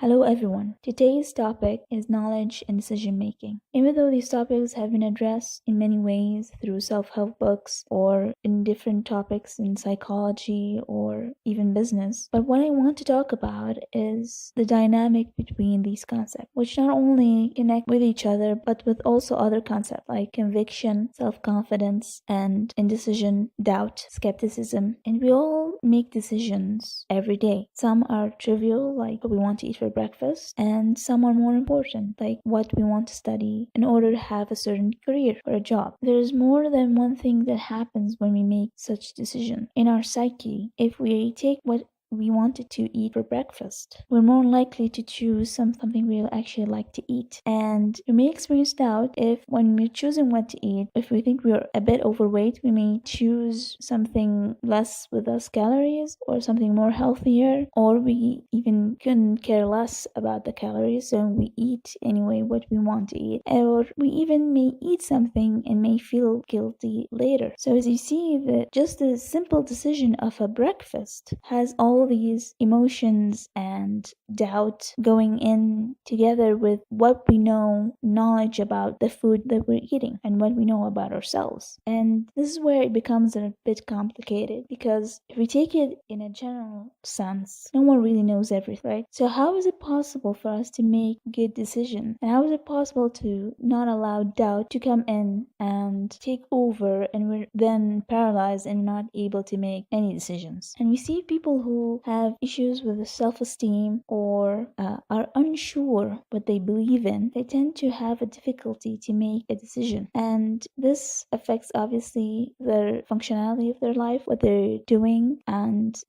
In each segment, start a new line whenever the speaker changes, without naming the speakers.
Hello everyone. Today's topic is knowledge and decision making. Even though these topics have been addressed in many ways through self-help books or in different topics in psychology or even business, but what I want to talk about is the dynamic between these concepts, which not only connect with each other but with also other concepts like conviction, self-confidence, and indecision, doubt, skepticism. And we all make decisions every day. Some are trivial, like what we want to eat for breakfast, and some are more important, like what we want to study in order to have a certain career or a job. There is more than one thing that happens when we make such decision. In our psyche, if we take what we wanted to eat for breakfast, we're more likely to choose something we actually like to eat. And we may experience doubt if when we're choosing what to eat, if we think we're a bit overweight, we may choose something less with less calories or something more healthier, or we even couldn't care less about the calories, so we eat anyway what we want to eat. Or we even may eat something and may feel guilty later. So as you see, that just the simple decision of a breakfast has all these emotions and doubt going in together with what we know, knowledge about the food that we're eating and what we know about ourselves. And this is where it becomes a bit complicated, because if we take it in a general sense, no one really knows everything, right? So how is it possible for us to make good decisions? And how is it possible to not allow doubt to come in and take over, and we're then paralyzed and not able to make any decisions? And we see people who have issues with self-esteem or are unsure what they believe in. They tend to have a difficulty to make a decision, and this affects obviously their functionality of their life, what they're doing, and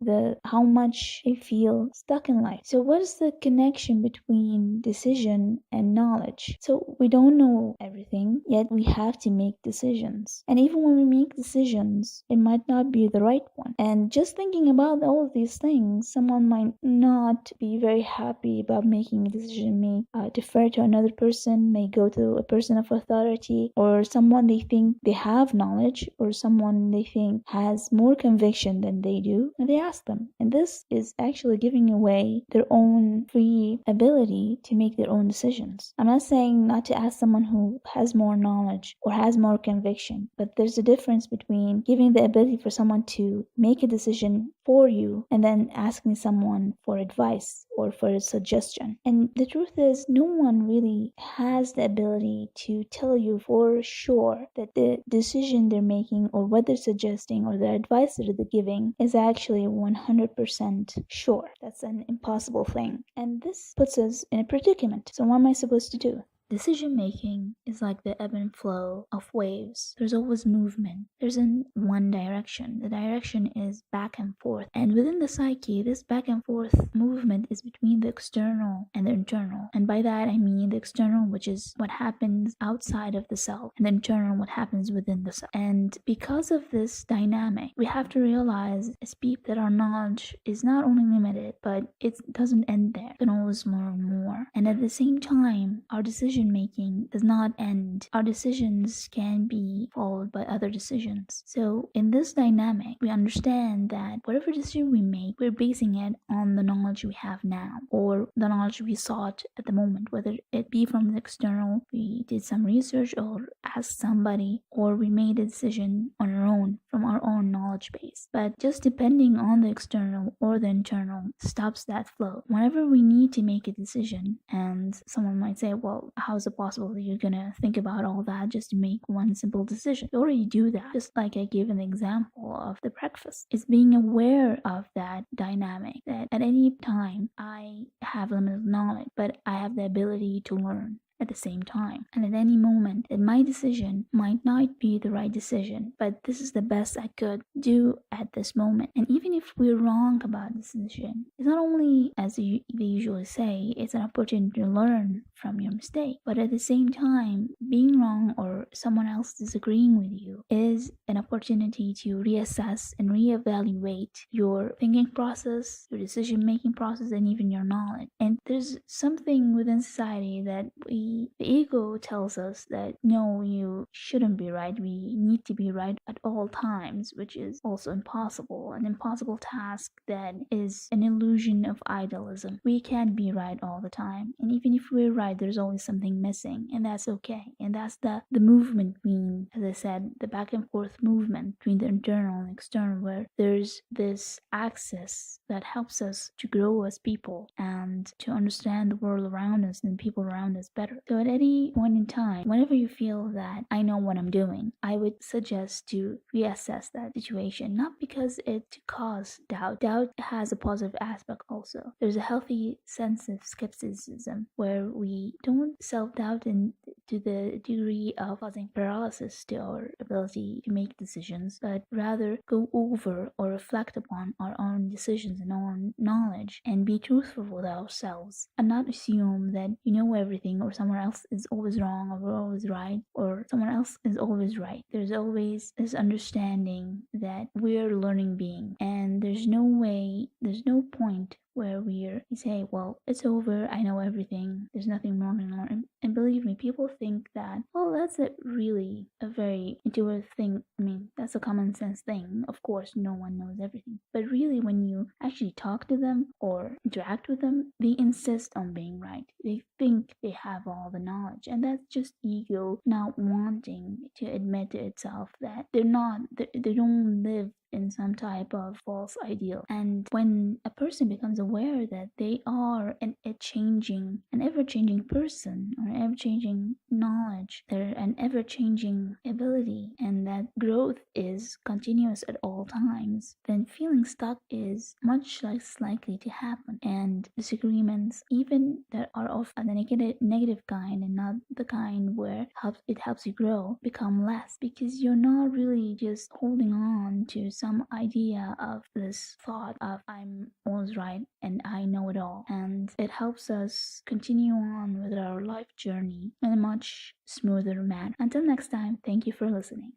how much they feel stuck in life. So what is the connection between decision and knowledge? So we don't know everything, yet we have to make decisions. And even when we make decisions, it might not be the right one. And just thinking about all of these things, someone might not be very happy about making a decision, may defer to another person, may go to a person of authority, or someone they think they have knowledge, or someone they think has more conviction than they do, and they ask them. And this is actually giving away their own free ability to make their own decisions. I'm not saying not to ask someone who has more knowledge or has more conviction, but there's a difference between giving the ability for someone to make a decision for you and then asking someone for advice or for a suggestion. And the truth is, no one really has the ability to tell you for sure that the decision they're making or what they're suggesting or the advice that they're giving is actually 100% sure. That's an impossible thing. And this puts us in a predicament. So what am I supposed to do? Decision making is like the ebb and flow of waves. There's always movement. There's in one direction. The direction is back and forth. And within the psyche, this back and forth movement is between the external and the internal. And by that I mean the external, which is what happens outside of the self, and the internal, what happens within the self. And because of this dynamic, we have to realize as people that our knowledge is not only limited, but it doesn't end there. It can always learn more. And at the same time, our decision making does not end. Our decisions can be followed by other decisions. So in this dynamic, we understand that whatever decision we make, we're basing it on the knowledge we have now, or the knowledge we sought at the moment, whether it be from the external, we did some research or asked somebody, or we made a decision on our own from our own knowledge base. But just depending on the external or the internal stops that flow. Whenever we need to make a decision, and someone might say, well, how is it possible that you're gonna think about all that just to make one simple decision? You already do that. Just like I gave an example of the breakfast. It's being aware of that dynamic, that at any time I have limited knowledge, but I have the ability to learn at the same time. And at any moment, that my decision might not be the right decision, but this is the best I could do at this moment. And even if we're wrong about this decision, it's not only, as they usually say, it's an opportunity to learn from your mistake, but at the same time, being wrong or someone else disagreeing with you is an opportunity to reassess and reevaluate your thinking process, your decision making process, and even your knowledge. And And there's something within society that the ego tells us that no, you shouldn't be right. We need to be right at all times, which is also impossible. An impossible task that is an illusion of idealism. We can't be right all the time. And even if we're right, there's always something missing, and that's okay. And that's the movement between, as I said, the back and forth movement between the internal and external, where there's this axis that helps us to grow as people and to understand the world around us and people around us better. So at any point in time, whenever you feel that I know what I'm doing, I would suggest to reassess that situation, not because it causes doubt. Doubt has a positive aspect also. There's a healthy sense of skepticism where we don't self-doubt to the degree of causing paralysis to our ability to make decisions, but rather go over or reflect upon our own decisions and our own knowledge and be truthful with ourselves and not assume that you know everything or someone else is always wrong or we're always right or someone else is always right. There's always this understanding that we're learning being, and there's no point where we say, well, it's over, I know everything, there's nothing more to learn. And believe me, people think that, well, that's really a very intuitive thing. I mean, that's a common sense thing. Of course, no one knows everything. But really, when you actually talk to them or interact with them, they insist on being right. They think they have all the knowledge. And that's just ego not wanting to admit to itself that they don't live in some type of false ideal. And when a person becomes aware that they are an ever-changing person or ever-changing knowledge, they're an ever-changing ability, and that growth is continuous at all times, then feeling stuck is much less likely to happen, and disagreements, even that are of the negative kind and not the kind where it helps you grow, become less, because you're not really just holding on to some idea of this thought of I'm always right and I know it all. And it helps us continue on with our life journey in a much smoother manner. Until next time, thank you for listening.